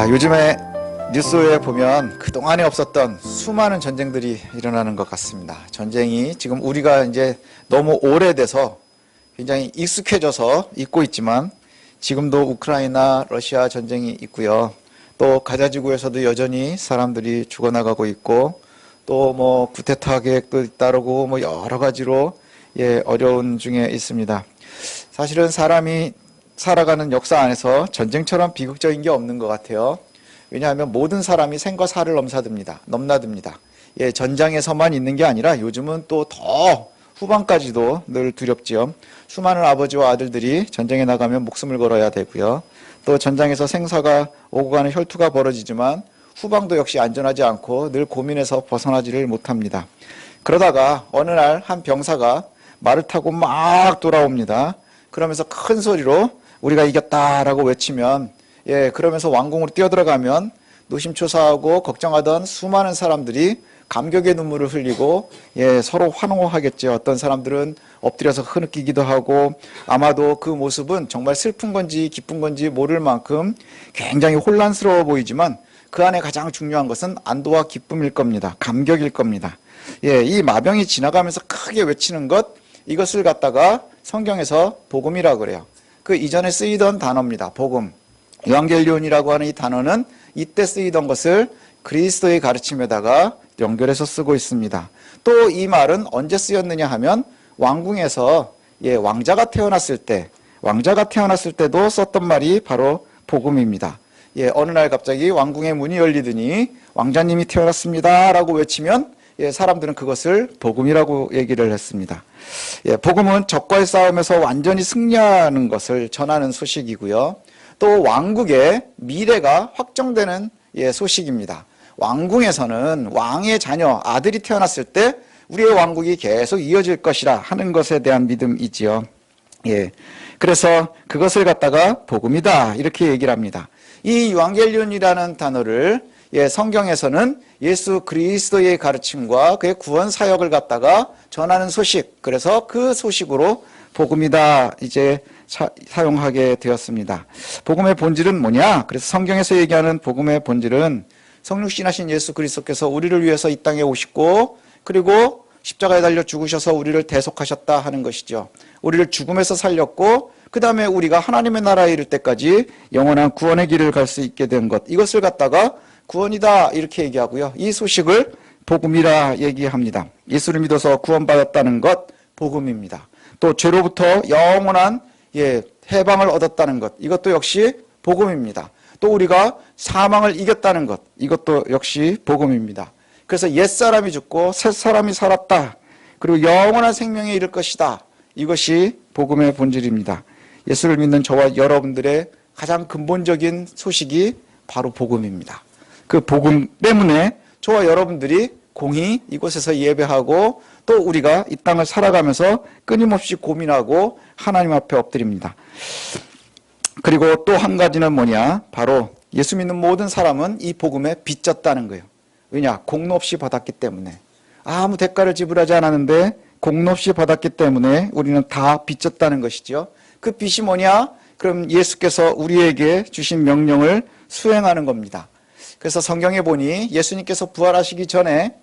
요즘에 뉴스에 보면 그동안에 없었던 수많은 전쟁들이 일어나는 것 같습니다. 전쟁이 지금 우리가 이제 너무 오래돼서 굉장히 익숙해져서 잊고 있지만 지금도 우크라이나, 러시아 전쟁이 있고요. 또 가자지구에서도 여전히 사람들이 죽어나가고 있고 또 뭐 쿠데타 계획도 따르고 뭐 여러 가지로 어려운 중에 있습니다. 사실은 사람이 살아가는 역사 안에서 전쟁처럼 비극적인 게 없는 것 같아요. 왜냐하면 모든 사람이 생과 사를 넘나듭니다. 전장에서만 있는 게 아니라 요즘은 또 더 후반까지도 늘 두렵지요. 수많은 아버지와 아들들이 전쟁에 나가면 목숨을 걸어야 되고요. 또 전장에서 생사가 오고 가는 혈투가 벌어지지만 후방도 역시 안전하지 않고 늘 고민해서 벗어나지를 못합니다. 그러다가 어느 날 한 병사가 말을 타고 막 돌아옵니다. 그러면서 큰 소리로 우리가 이겼다라고 외치면 그러면서 왕궁으로 뛰어들어가면 노심초사하고 걱정하던 수많은 사람들이 감격의 눈물을 흘리고 서로 환호하겠죠. 어떤 사람들은 엎드려서 흐느끼기도 하고 아마도 그 모습은 정말 슬픈 건지 기쁜 건지 모를 만큼 굉장히 혼란스러워 보이지만 그 안에 가장 중요한 것은 안도와 기쁨일 겁니다. 감격일 겁니다. 이 마병이 지나가면서 크게 외치는 것, 이것을 갖다가 성경에서 복음이라고 그래요. 그 이전에 쓰이던 단어입니다. 복음. 요한겔리온이라고 하는 이 단어는 이때 쓰이던 것을 그리스도의 가르침에다가 연결해서 쓰고 있습니다. 또 이 말은 언제 쓰였느냐 하면 왕궁에서 왕자가 태어났을 때도 썼던 말이 바로 복음입니다. 어느 날 갑자기 왕궁의 문이 열리더니 왕자님이 태어났습니다 라고 외치면 사람들은 그것을 복음이라고 얘기를 했습니다. 복음은 적과의 싸움에서 완전히 승리하는 것을 전하는 소식이고요. 또 왕국의 미래가 확정되는 소식입니다. 왕궁에서는 왕의 자녀, 아들이 태어났을 때 우리의 왕국이 계속 이어질 것이라 하는 것에 대한 믿음이지요. 그래서 그것을 갖다가 복음이다 이렇게 얘기를 합니다. 이 유앙겔리온이라는 단어를 성경에서는 예수 그리스도의 가르침과 그의 구원 사역을 갖다가 전하는 소식, 그래서 그 소식으로 복음이다 이제 사용하게 되었습니다. 복음의 본질은 뭐냐? 그래서 성경에서 얘기하는 복음의 본질은 성육신하신 예수 그리스도께서 우리를 위해서 이 땅에 오시고 그리고 십자가에 달려 죽으셔서 우리를 대속하셨다 하는 것이죠. 우리를 죽음에서 살렸고 그 다음에 우리가 하나님의 나라에 이를 때까지 영원한 구원의 길을 갈 수 있게 된 것, 이것을 갖다가 구원이다 이렇게 얘기하고요. 이 소식을 복음이라 얘기합니다. 예수를 믿어서 구원받았다는 것 복음입니다. 또 죄로부터 영원한 해방을 얻었다는 것, 이것도 역시 복음입니다. 또 우리가 사망을 이겼다는 것, 이것도 역시 복음입니다. 그래서 옛사람이 죽고 새사람이 살았다. 그리고 영원한 생명에 이를 것이다. 이것이 복음의 본질입니다. 예수를 믿는 저와 여러분들의 가장 근본적인 소식이 바로 복음입니다. 그 복음 때문에 저와 여러분들이 공히 이곳에서 예배하고 또 우리가 이 땅을 살아가면서 끊임없이 고민하고 하나님 앞에 엎드립니다. 그리고 또 한 가지는 뭐냐? 바로 예수 믿는 모든 사람은 이 복음에 빚졌다는 거예요. 왜냐? 공로 없이 받았기 때문에. 아무 대가를 지불하지 않았는데 공로 없이 받았기 때문에 우리는 다 빚졌다는 것이죠. 그 빚이 뭐냐? 그럼 예수께서 우리에게 주신 명령을 수행하는 겁니다. 그래서 성경에 보니 예수님께서 부활하시기 전에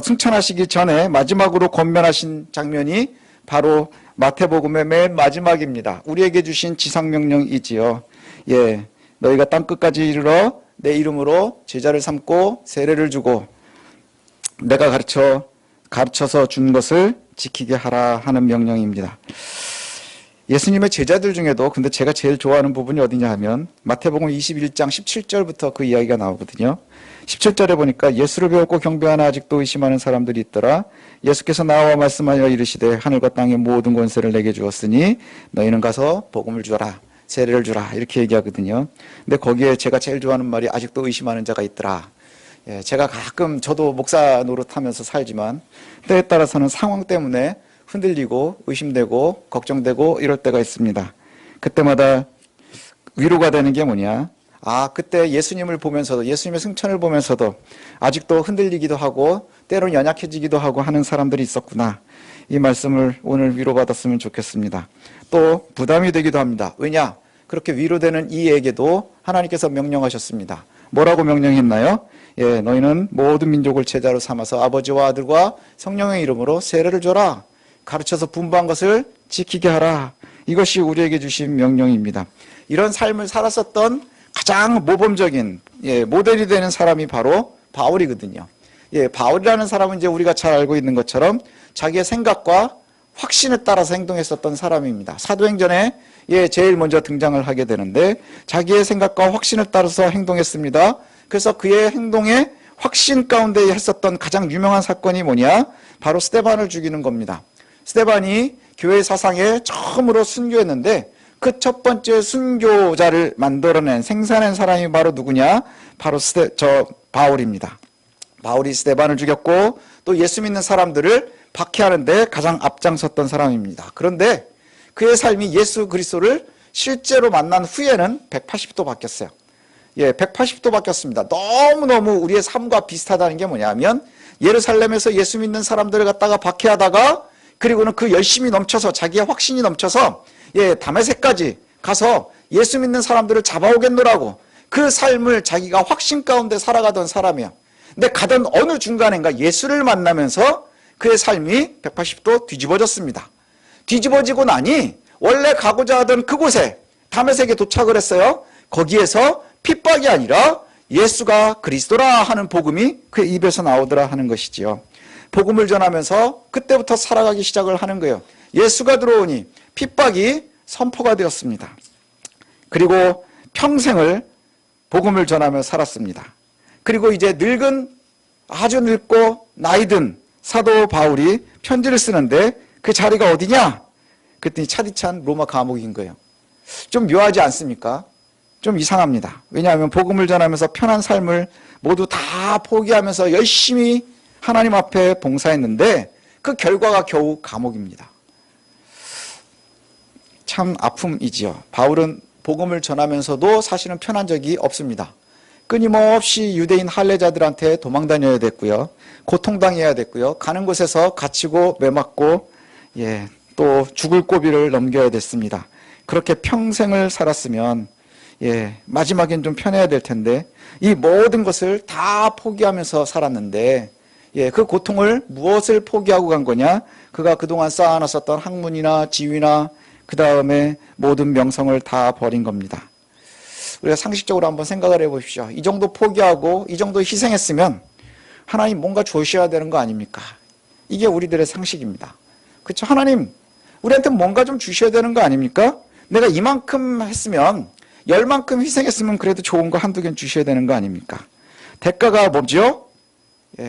승천하시기 전에 마지막으로 권면하신 장면이 바로 마태복음의 맨 마지막입니다. 우리에게 주신 지상명령이지요. 너희가 땅끝까지 이르러 내 이름으로 제자를 삼고 세례를 주고 내가 가르쳐서 준 것을 지키게 하라 하는 명령입니다. 예수님의 제자들 중에도 근데 제가 제일 좋아하는 부분이 어디냐 하면 마태복음 21장 17절부터 그 이야기가 나오거든요. 17절에 보니까 예수를 배웠고 경배하나 아직도 의심하는 사람들이 있더라. 예수께서 나와 말씀하여 이르시되 하늘과 땅의 모든 권세를 내게 주었으니 너희는 가서 복음을 주라, 세례를 주라 이렇게 얘기하거든요. 근데 거기에 제가 제일 좋아하는 말이 아직도 의심하는 자가 있더라. 제가 가끔 저도 목사 노릇하면서 살지만 때에 따라서는 상황 때문에 흔들리고 의심되고 걱정되고 이럴 때가 있습니다. 그때마다 위로가 되는 게 뭐냐? 그때 예수님을 보면서도 예수님의 승천을 보면서도 아직도 흔들리기도 하고 때로는 연약해지기도 하고 하는 사람들이 있었구나. 이 말씀을 오늘 위로받았으면 좋겠습니다. 또 부담이 되기도 합니다. 왜냐? 그렇게 위로되는 이에게도 하나님께서 명령하셨습니다. 뭐라고 명령했나요? 예, 너희는 모든 민족을 제자로 삼아서 아버지와 아들과 성령의 이름으로 세례를 줘라. 가르쳐서 분부한 것을 지키게 하라. 이것이 우리에게 주신 명령입니다. 이런 삶을 살았었던 가장 모범적인 모델이 되는 사람이 바로 바울이거든요. 바울이라는 사람은 이제 우리가 잘 알고 있는 것처럼 자기의 생각과 확신에 따라서 행동했었던 사람입니다. 사도행전에 제일 먼저 등장을 하게 되는데 자기의 생각과 확신을 따라서 행동했습니다. 그래서 그의 행동에 확신 가운데 했었던 가장 유명한 사건이 뭐냐? 바로 스데반을 죽이는 겁니다. 스데반이 교회 사상에 처음으로 순교했는데 그 첫 번째 순교자를 만들어낸 생산한 사람이 바로 누구냐? 바로 바울입니다. 바울이 스데반을 죽였고 또 예수 믿는 사람들을 박해하는데 가장 앞장섰던 사람입니다. 그런데 그의 삶이 예수 그리스도를 실제로 만난 후에는 180도 바뀌었어요. 180도 바뀌었습니다. 너무너무 우리의 삶과 비슷하다는 게 뭐냐면 예루살렘에서 예수 믿는 사람들을 갖다가 박해하다가 그리고는 그 열심이 넘쳐서 자기의 확신이 넘쳐서 다메섹까지 가서 예수 믿는 사람들을 잡아오겠노라고 그 삶을 자기가 확신 가운데 살아가던 사람이에요. 근데 가던 어느 중간인가 예수를 만나면서 그의 삶이 180도 뒤집어졌습니다. 뒤집어지고 나니 원래 가고자 하던 그곳에 다메섹에 도착을 했어요. 거기에서 핍박이 아니라 예수가 그리스도라 하는 복음이 그의 입에서 나오더라 하는 것이지요. 복음을 전하면서 그때부터 살아가기 시작을 하는 거예요. 예수가 들어오니 핍박이 선포가 되었습니다. 그리고 평생을 복음을 전하며 살았습니다. 그리고 이제 아주 늙고 나이든 사도 바울이 편지를 쓰는데 그 자리가 어디냐? 그랬더니 차디찬 로마 감옥인 거예요. 좀 묘하지 않습니까? 좀 이상합니다. 왜냐하면 복음을 전하면서 편한 삶을 모두 다 포기하면서 열심히 하나님 앞에 봉사했는데 그 결과가 겨우 감옥입니다. 참 아픔이지요. 바울은 복음을 전하면서도 사실은 편한 적이 없습니다. 끊임없이 유대인 할례자들한테 도망다녀야 됐고요. 고통당해야 됐고요. 가는 곳에서 갇히고 매맞고 또 죽을 고비를 넘겨야 됐습니다. 그렇게 평생을 살았으면 마지막엔 좀 편해야 될 텐데 이 모든 것을 다 포기하면서 살았는데 그 고통을 무엇을 포기하고 간 거냐? 그가 그동안 쌓아놨었던 학문이나 지위나 그 다음에 모든 명성을 다 버린 겁니다. 우리가 상식적으로 한번 생각을 해보십시오. 이 정도 포기하고 이 정도 희생했으면 하나님 뭔가 주셔야 되는 거 아닙니까? 이게 우리들의 상식입니다. 그렇죠? 하나님 우리한테 뭔가 좀 주셔야 되는 거 아닙니까? 내가 이만큼 했으면 10만큼 희생했으면 그래도 좋은 거 한두 개는 주셔야 되는 거 아닙니까? 대가가 뭐죠?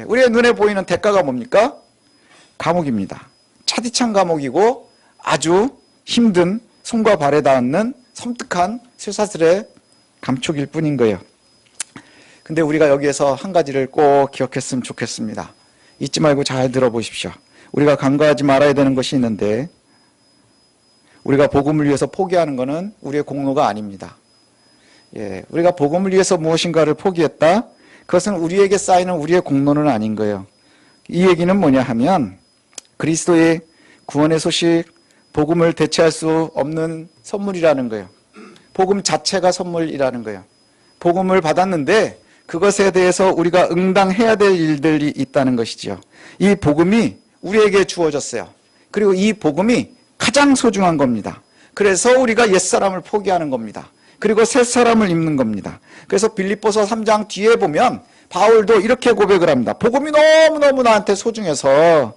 우리의 눈에 보이는 대가가 뭡니까? 감옥입니다. 차디찬 감옥이고 아주 힘든 손과 발에 닿는 섬뜩한 쇠사슬의 감촉일 뿐인 거예요. 근데 우리가 여기에서 한 가지를 꼭 기억했으면 좋겠습니다. 잊지 말고 잘 들어보십시오. 우리가 간과하지 말아야 되는 것이 있는데 우리가 복음을 위해서 포기하는 것은 우리의 공로가 아닙니다. 우리가 복음을 위해서 무엇인가를 포기했다? 그것은 우리에게 쌓이는 우리의 공로는 아닌 거예요. 이 얘기는 뭐냐 하면 그리스도의 구원의 소식, 복음을 대체할 수 없는 선물이라는 거예요. 복음 자체가 선물이라는 거예요. 복음을 받았는데 그것에 대해서 우리가 응당해야 될 일들이 있다는 것이죠. 이 복음이 우리에게 주어졌어요. 그리고 이 복음이 가장 소중한 겁니다. 그래서 우리가 옛사람을 포기하는 겁니다. 그리고 새사람을 입는 겁니다. 그래서 빌립보서 3장 뒤에 보면 바울도 이렇게 고백을 합니다. 복음이 너무너무 나한테 소중해서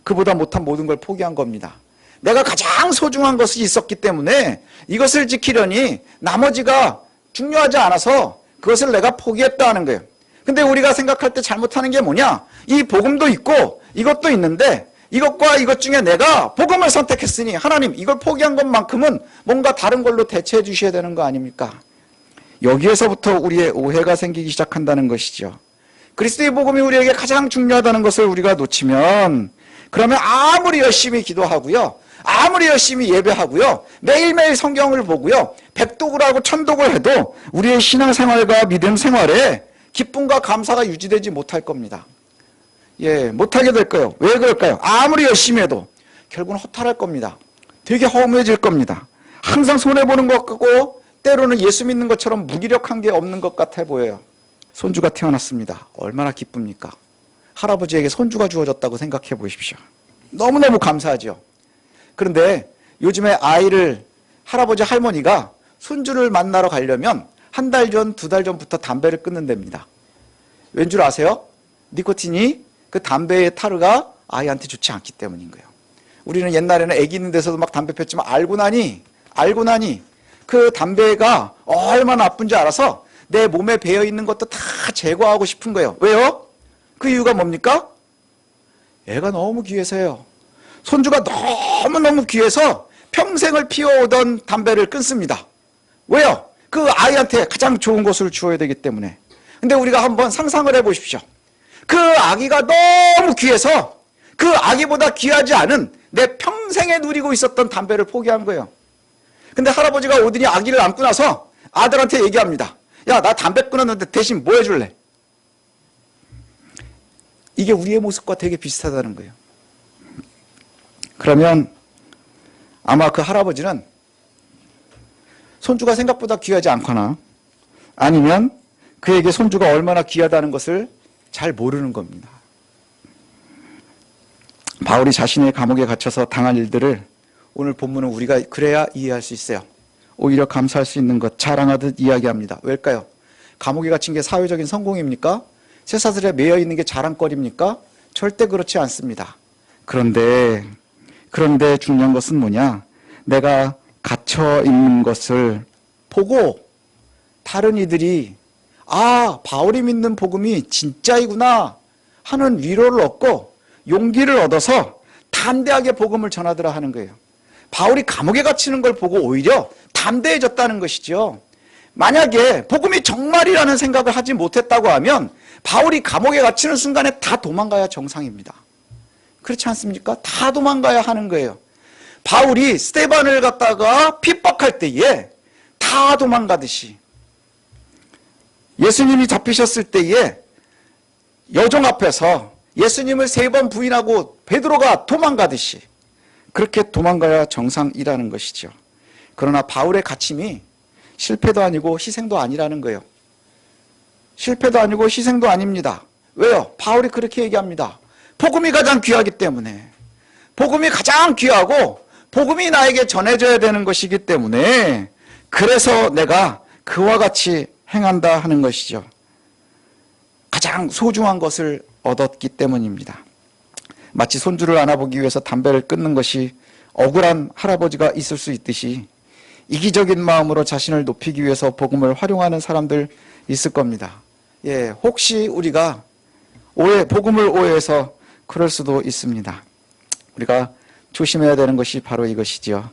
그보다 못한 모든 걸 포기한 겁니다. 내가 가장 소중한 것이 있었기 때문에 이것을 지키려니 나머지가 중요하지 않아서 그것을 내가 포기했다 하는 거예요. 근데 우리가 생각할 때 잘못하는 게 뭐냐? 이 복음도 있고 이것도 있는데 이것과 이것 중에 내가 복음을 선택했으니 하나님 이걸 포기한 것만큼은 뭔가 다른 걸로 대체해 주셔야 되는 거 아닙니까? 여기에서부터 우리의 오해가 생기기 시작한다는 것이죠. 그리스도의 복음이 우리에게 가장 중요하다는 것을 우리가 놓치면 그러면 아무리 열심히 기도하고요. 아무리 열심히 예배하고요. 매일매일 성경을 보고요. 백독을 하고 천독을 해도 우리의 신앙생활과 믿음 생활에 기쁨과 감사가 유지되지 못할 겁니다. 못하게 될 거예요. 왜 그럴까요? 아무리 열심히 해도 결국은 허탈할 겁니다. 되게 허무해질 겁니다. 항상 손해보는 것 같고 때로는 예수 믿는 것처럼 무기력한 게 없는 것 같아 보여요. 손주가 태어났습니다. 얼마나 기쁩니까? 할아버지에게 손주가 주어졌다고 생각해 보십시오. 너무너무 감사하죠. 그런데 요즘에 아이를 할아버지 할머니가 손주를 만나러 가려면 한 달 전, 두 달 전부터 담배를 끊는답니다. 왠 줄 아세요? 니코틴이 그 담배의 타르가 아이한테 좋지 않기 때문인 거예요. 우리는 옛날에는 애기 있는 데서도 막 담배 폈지만 알고 나니 그 담배가 얼마나 나쁜지 알아서 내 몸에 배어 있는 것도 다 제거하고 싶은 거예요. 왜요? 그 이유가 뭡니까? 애가 너무 귀해서요. 손주가 너무너무 귀해서 평생을 피워오던 담배를 끊습니다. 왜요? 그 아이한테 가장 좋은 것을 주어야 되기 때문에. 근데 우리가 한번 상상을 해보십시오. 그 아기가 너무 귀해서 그 아기보다 귀하지 않은 내 평생에 누리고 있었던 담배를 포기한 거예요. 근데 할아버지가 오더니 아기를 안고 나서 아들한테 얘기합니다. 야, 나 담배 끊었는데 대신 뭐 해줄래? 이게 우리의 모습과 되게 비슷하다는 거예요. 그러면 아마 그 할아버지는 손주가 생각보다 귀하지 않거나 아니면 그에게 손주가 얼마나 귀하다는 것을 잘 모르는 겁니다. 바울이 자신의 감옥에 갇혀서 당한 일들을 오늘 본문은 우리가 그래야 이해할 수 있어요. 오히려 감사할 수 있는 것 자랑하듯 이야기합니다. 왜일까요? 감옥에 갇힌 게 사회적인 성공입니까? 쇠사슬에 매여 있는 게 자랑거리입니까? 절대 그렇지 않습니다. 그런데 중요한 것은 뭐냐? 내가 갇혀 있는 것을 보고 다른 이들이 바울이 믿는 복음이 진짜이구나 하는 위로를 얻고 용기를 얻어서 담대하게 복음을 전하더라 하는 거예요. 바울이 감옥에 갇히는 걸 보고 오히려 담대해졌다는 것이죠. 만약에 복음이 정말이라는 생각을 하지 못했다고 하면 바울이 감옥에 갇히는 순간에 다 도망가야 정상입니다. 그렇지 않습니까? 다 도망가야 하는 거예요. 바울이 스데반을 갖다가 핍박할 때에 다 도망가듯이, 예수님이 잡히셨을 때에 여종 앞에서 예수님을 3번 부인하고 베드로가 도망가듯이 그렇게 도망가야 정상이라는 것이죠. 그러나 바울의 갇힘이 실패도 아니고 희생도 아니라는 거예요. 실패도 아니고 희생도 아닙니다. 왜요? 바울이 그렇게 얘기합니다. 복음이 가장 귀하기 때문에, 복음이 가장 귀하고 복음이 나에게 전해져야 되는 것이기 때문에 그래서 내가 그와 같이 행한다 하는 것이죠. 가장 소중한 것을 얻었기 때문입니다. 마치 손주를 안아보기 위해서 담배를 끊는 것이 억울한 할아버지가 있을 수 있듯이 이기적인 마음으로 자신을 높이기 위해서 복음을 활용하는 사람들 있을 겁니다. 혹시 우리가 복음을 오해해서 그럴 수도 있습니다. 우리가 조심해야 되는 것이 바로 이것이지요.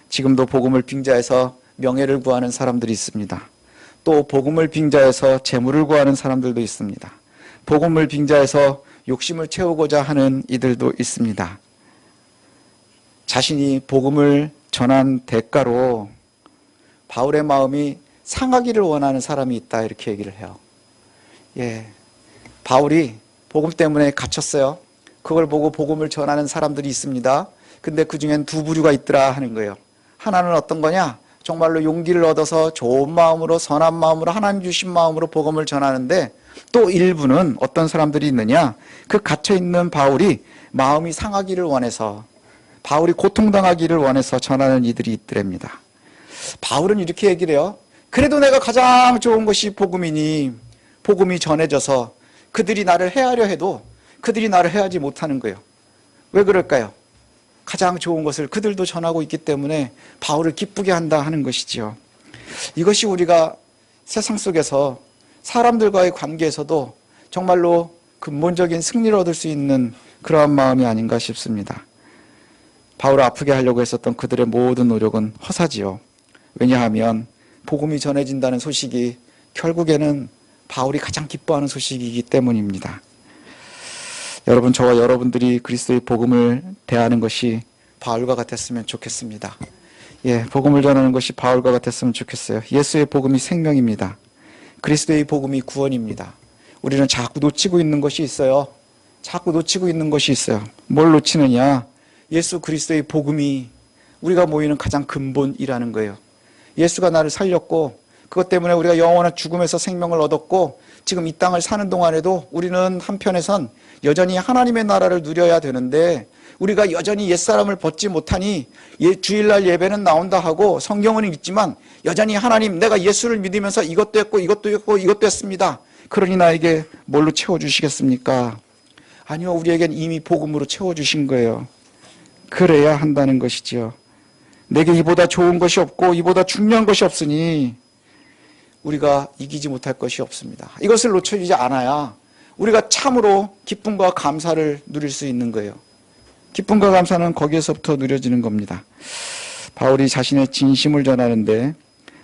지금도 복음을 빙자해서 명예를 구하는 사람들이 있습니다. 또 복음을 빙자해서 재물을 구하는 사람들도 있습니다. 복음을 빙자해서 욕심을 채우고자 하는 이들도 있습니다. 자신이 복음을 전한 대가로 바울의 마음이 상하기를 원하는 사람이 있다 이렇게 얘기를 해요. 바울이 복음 때문에 갇혔어요. 그걸 보고 복음을 전하는 사람들이 있습니다. 근데 그 중엔 두 부류가 있더라 하는 거예요. 하나는 어떤 거냐? 정말로 용기를 얻어서 좋은 마음으로, 선한 마음으로, 하나님 주신 마음으로 복음을 전하는데, 또 일부는 어떤 사람들이 있느냐? 그 갇혀있는 바울이 마음이 상하기를 원해서, 바울이 고통당하기를 원해서 전하는 이들이 있더랍니다. 바울은 이렇게 얘기를 해요. 그래도 내가 가장 좋은 것이 복음이니 복음이 전해져서 그들이 나를 해하려 해도 그들이 나를 해하지 못하는 거예요. 왜 그럴까요? 가장 좋은 것을 그들도 전하고 있기 때문에 바울을 기쁘게 한다 하는 것이지요. 이것이 우리가 세상 속에서 사람들과의 관계에서도 정말로 근본적인 승리를 얻을 수 있는 그러한 마음이 아닌가 싶습니다. 바울을 아프게 하려고 했었던 그들의 모든 노력은 허사지요. 왜냐하면 복음이 전해진다는 소식이 결국에는 바울이 가장 기뻐하는 소식이기 때문입니다. 여러분, 저와 여러분들이 그리스도의 복음을 대하는 것이 바울과 같았으면 좋겠습니다. 복음을 전하는 것이 바울과 같았으면 좋겠어요. 예수의 복음이 생명입니다. 그리스도의 복음이 구원입니다. 우리는 자꾸 놓치고 있는 것이 있어요. 뭘 놓치느냐? 예수 그리스도의 복음이 우리가 모이는 가장 근본이라는 거예요. 예수가 나를 살렸고 그것 때문에 우리가 영원한 죽음에서 생명을 얻었고 지금 이 땅을 사는 동안에도 우리는 한편에선 여전히 하나님의 나라를 누려야 되는데 우리가 여전히 옛사람을 벗지 못하니 주일날 예배는 나온다 하고 성경은 읽지만 여전히 하나님 내가 예수를 믿으면서 이것도 했고 이것도 했고 이것도 했습니다. 그러니 나에게 뭘로 채워주시겠습니까? 아니요, 우리에겐 이미 복음으로 채워주신 거예요. 그래야 한다는 것이지요. 내게 이보다 좋은 것이 없고 이보다 중요한 것이 없으니 우리가 이기지 못할 것이 없습니다. 이것을 놓쳐지지 않아야 우리가 참으로 기쁨과 감사를 누릴 수 있는 거예요. 기쁨과 감사는 거기에서부터 누려지는 겁니다. 바울이 자신의 진심을 전하는데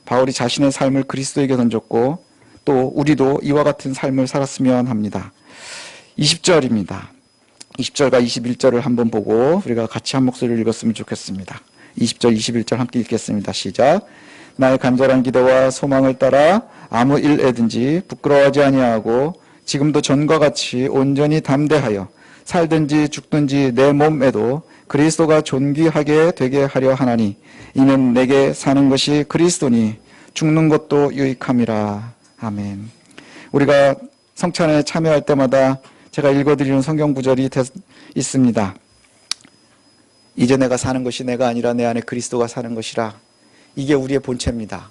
바울이 자신의 삶을 그리스도에게 던졌고 또 우리도 이와 같은 삶을 살았으면 합니다. 20절입니다. 20절과 21절을 한번 보고 우리가 같이 한 목소리를 읽었으면 좋겠습니다. 20절, 21절 함께 읽겠습니다. 시작. 나의 간절한 기대와 소망을 따라 아무 일에든지 부끄러워하지 아니하고 지금도 전과 같이 온전히 담대하여 살든지 죽든지 내 몸에도 그리스도가 존귀하게 되게 하려 하나니 이는 내게 사는 것이 그리스도니 죽는 것도 유익함이라. 아멘. 우리가 성찬에 참여할 때마다 제가 읽어드리는 성경 구절이 있습니다. 이제 내가 사는 것이 내가 아니라 내 안에 그리스도가 사는 것이라. 이게 우리의 본체입니다.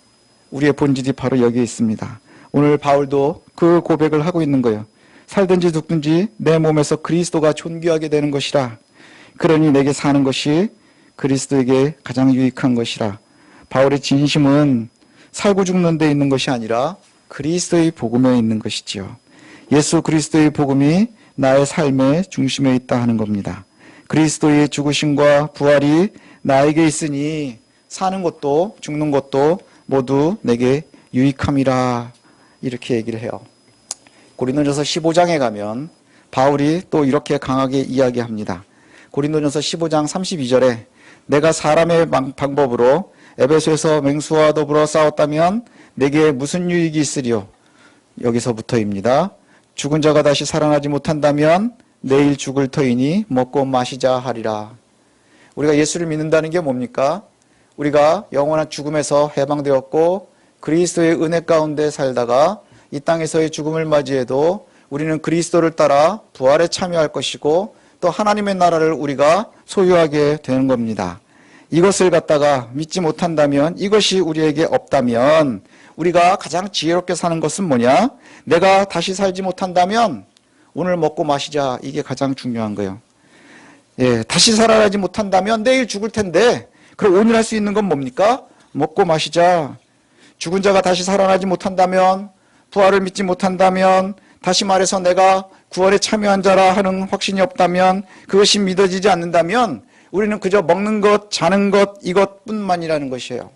우리의 본질이 바로 여기에 있습니다. 오늘 바울도 그 고백을 하고 있는 거예요. 살든지 죽든지 내 몸에서 그리스도가 존귀하게 되는 것이라. 그러니 내게 사는 것이 그리스도에게 가장 유익한 것이라. 바울의 진심은 살고 죽는 데 있는 것이 아니라 그리스도의 복음에 있는 것이지요. 예수 그리스도의 복음이 나의 삶의 중심에 있다 하는 겁니다. 그리스도의 죽으심과 부활이 나에게 있으니 사는 것도 죽는 것도 모두 내게 유익함이라. 이렇게 얘기를 해요. 고린도전서 15장에 가면 바울이 또 이렇게 강하게 이야기합니다. 고린도전서 15장 32절에 내가 사람의 방법으로 에베소에서 맹수와 더불어 싸웠다면 내게 무슨 유익이 있으리요? 여기서부터입니다. 죽은 자가 다시 살아나지 못한다면 내일 죽을 터이니 먹고 마시자 하리라. 우리가 예수를 믿는다는 게 뭡니까? 우리가 영원한 죽음에서 해방되었고 그리스도의 은혜 가운데 살다가 이 땅에서의 죽음을 맞이해도 우리는 그리스도를 따라 부활에 참여할 것이고 또 하나님의 나라를 우리가 소유하게 되는 겁니다. 이것을 갖다가 믿지 못한다면, 이것이 우리에게 없다면 우리가 가장 지혜롭게 사는 것은 뭐냐? 내가 다시 살지 못한다면 오늘 먹고 마시자. 이게 가장 중요한 거예요. 예, 다시 살아나지 못한다면 내일 죽을 텐데 그럼 오늘 할 수 있는 건 뭡니까? 먹고 마시자. 죽은 자가 다시 살아나지 못한다면, 부활을 믿지 못한다면, 다시 말해서 내가 구원에 참여한 자라 하는 확신이 없다면, 그것이 믿어지지 않는다면 우리는 그저 먹는 것, 자는 것, 이것뿐만이라는 것이에요.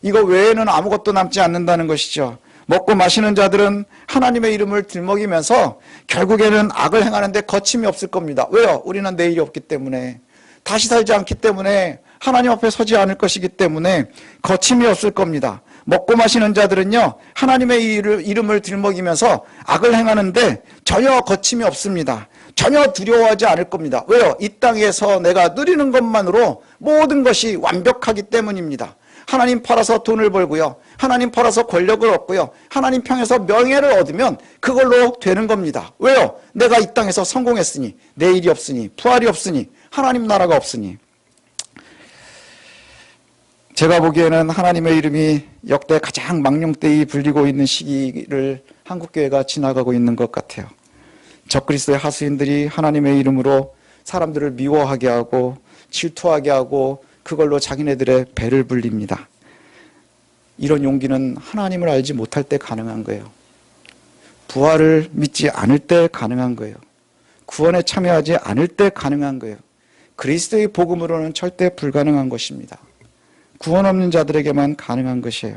이거 외에는 아무것도 남지 않는다는 것이죠. 먹고 마시는 자들은 하나님의 이름을 들먹이면서 결국에는 악을 행하는데 거침이 없을 겁니다. 왜요? 우리는 내일이 없기 때문에, 다시 살지 않기 때문에, 하나님 앞에 서지 않을 것이기 때문에 거침이 없을 겁니다. 먹고 마시는 자들은요, 하나님의 이름을 들먹이면서 악을 행하는데 전혀 거침이 없습니다. 전혀 두려워하지 않을 겁니다. 왜요? 이 땅에서 내가 누리는 것만으로 모든 것이 완벽하기 때문입니다. 하나님 팔아서 돈을 벌고요, 하나님 팔아서 권력을 얻고요, 하나님 평에서 명예를 얻으면 그걸로 되는 겁니다. 왜요? 내가 이 땅에서 성공했으니, 내일이 없으니, 부활이 없으니, 하나님 나라가 없으니. 제가 보기에는 하나님의 이름이 역대 가장 망령되이 불리고 있는 시기를 한국교회가 지나가고 있는 것 같아요. 적그리스도의 하수인들이 하나님의 이름으로 사람들을 미워하게 하고 질투하게 하고 그걸로 자기네들의 배를 불립니다. 이런 용기는 하나님을 알지 못할 때 가능한 거예요. 부활을 믿지 않을 때 가능한 거예요. 구원에 참여하지 않을 때 가능한 거예요. 그리스도의 복음으로는 절대 불가능한 것입니다. 구원 없는 자들에게만 가능한 것이에요.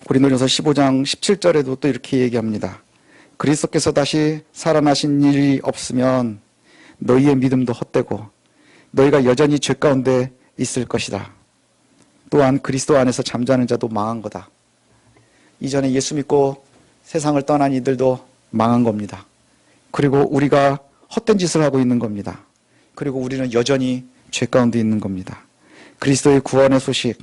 고린도전서 15장 17절에도 또 이렇게 얘기합니다. 그리스도께서 다시 살아나신 일이 없으면 너희의 믿음도 헛되고 너희가 여전히 죄 가운데 있을 것이다. 또한 그리스도 안에서 잠자는 자도 망한 거다. 이전에 예수 믿고 세상을 떠난 이들도 망한 겁니다. 그리고 우리가 헛된 짓을 하고 있는 겁니다. 그리고 우리는 여전히 죄 가운데 있는 겁니다. 그리스도의 구원의 소식,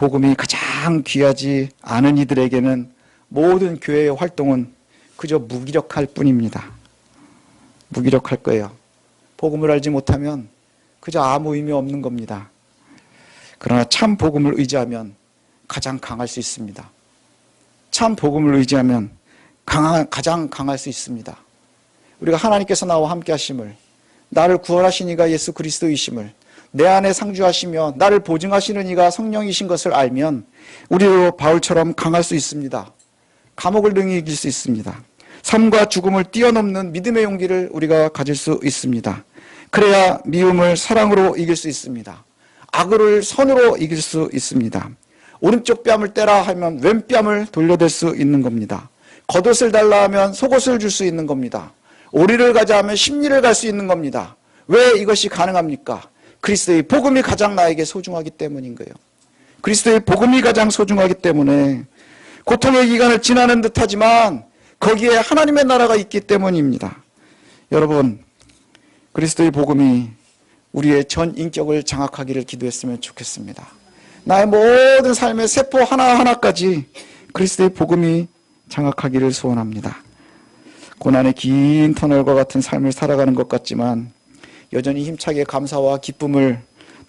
복음이 가장 귀하지 않은 이들에게는 모든 교회의 활동은 그저 무기력할 뿐입니다. 무기력할 거예요. 복음을 알지 못하면 그저 아무 의미 없는 겁니다. 그러나 참 복음을 의지하면 가장 강할 수 있습니다. 참 복음을 의지하면 가장 강할 수 있습니다. 우리가 하나님께서 나와 함께 하심을, 나를 구원하신 이가 예수 그리스도이심을, 내 안에 상주하시며 나를 보증하시는 이가 성령이신 것을 알면 우리도 바울처럼 강할 수 있습니다. 감옥을 능히 이길 수 있습니다. 삶과 죽음을 뛰어넘는 믿음의 용기를 우리가 가질 수 있습니다. 그래야 미움을 사랑으로 이길 수 있습니다. 악을 선으로 이길 수 있습니다. 오른쪽 뺨을 떼라 하면 왼뺨을 돌려댈 수 있는 겁니다. 겉옷을 달라 하면 속옷을 줄 수 있는 겁니다. 오리를 가자 하면 십리를 갈 수 있는 겁니다. 왜 이것이 가능합니까? 그리스도의 복음이 가장 나에게 소중하기 때문인 거예요. 그리스도의 복음이 가장 소중하기 때문에 고통의 기간을 지나는 듯하지만 거기에 하나님의 나라가 있기 때문입니다. 여러분, 그리스도의 복음이 우리의 전 인격을 장악하기를 기도했으면 좋겠습니다. 나의 모든 삶의 세포 하나하나까지 그리스도의 복음이 장악하기를 소원합니다. 고난의 긴 터널과 같은 삶을 살아가는 것 같지만 여전히 힘차게 감사와 기쁨을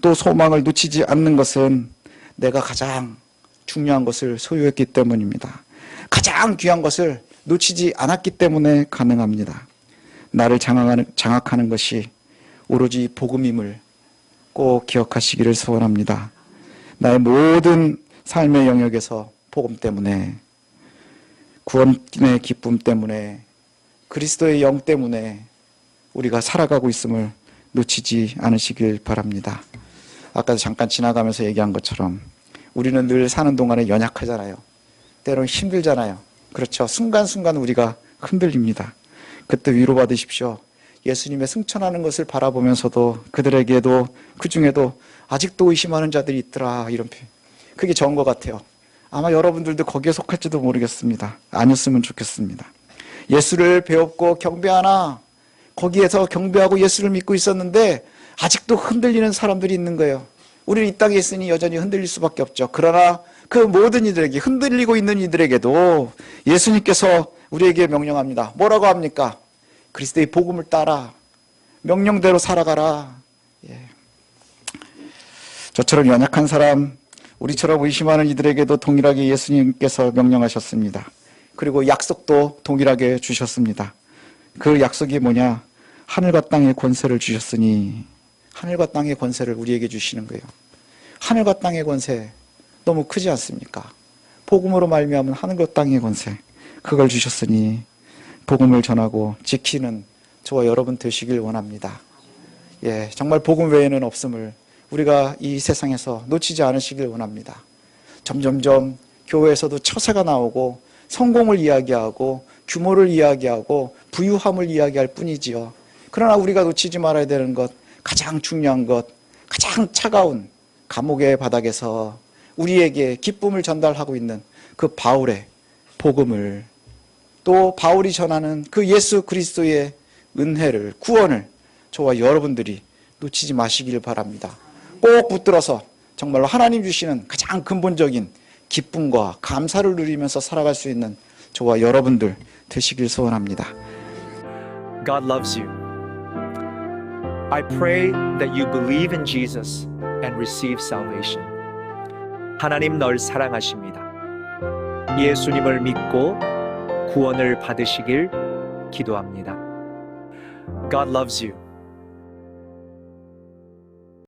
또 소망을 놓치지 않는 것은 내가 가장 중요한 것을 소유했기 때문입니다. 가장 귀한 것을 놓치지 않았기 때문에 가능합니다. 나를 장악하는 것이 오로지 복음임을 꼭 기억하시기를 소원합니다. 나의 모든 삶의 영역에서 복음 때문에, 구원의 기쁨 때문에, 그리스도의 영 때문에 우리가 살아가고 있음을 놓치지 않으시길 바랍니다. 아까도 잠깐 지나가면서 얘기한 것처럼 우리는 늘 사는 동안에 연약하잖아요. 때로는 힘들잖아요. 그렇죠. 순간순간 우리가 흔들립니다. 그때 위로받으십시오. 예수님의 승천하는 것을 바라보면서도 그들에게도 그 중에도 아직도 의심하는 자들이 있더라, 이런 표현. 그게 좋은 것 같아요. 아마 여러분들도 거기에 속할지도 모르겠습니다. 아니었으면 좋겠습니다. 예수를 배웠고 경배하나 거기에서 경배하고 예수를 믿고 있었는데 아직도 흔들리는 사람들이 있는 거예요. 우리는 이 땅에 있으니 여전히 흔들릴 수밖에 없죠. 그러나 그 모든 이들에게, 흔들리고 있는 이들에게도 예수님께서 우리에게 명령합니다. 뭐라고 합니까? 그리스도의 복음을 따라, 명령대로 살아가라. 예. 저처럼 연약한 사람, 우리처럼 의심하는 이들에게도 동일하게 예수님께서 명령하셨습니다. 그리고 약속도 동일하게 주셨습니다. 그 약속이 뭐냐? 하늘과 땅의 권세를 주셨으니, 하늘과 땅의 권세를 우리에게 주시는 거예요. 하늘과 땅의 권세 너무 크지 않습니까? 복음으로 말미암은 하늘과 땅의 권세, 그걸 주셨으니 복음을 전하고 지키는 저와 여러분 되시길 원합니다. 예, 정말 복음 외에는 없음을 우리가 이 세상에서 놓치지 않으시길 원합니다. 점점점 교회에서도 처세가 나오고 성공을 이야기하고 규모를 이야기하고 부유함을 이야기할 뿐이지요. 그러나 우리가 놓치지 말아야 되는 것, 가장 중요한 것, 가장 차가운 감옥의 바닥에서 우리에게 기쁨을 전달하고 있는 그 바울의 복음을, 또 바울이 전하는 그 예수 그리스도의 은혜를, 구원을 저와 여러분들이 놓치지 마시길 바랍니다. 꼭 붙들어서 정말로 하나님 주시는 가장 근본적인 기쁨과 감사를 누리면서 살아갈 수 있는 저와 여러분들 되시길 소원합니다. God loves you. I pray that you believe in Jesus and receive salvation. 하나님 널 사랑하십니다. 예수님을 믿고 구원을 받으시길 기도합니다. God loves you.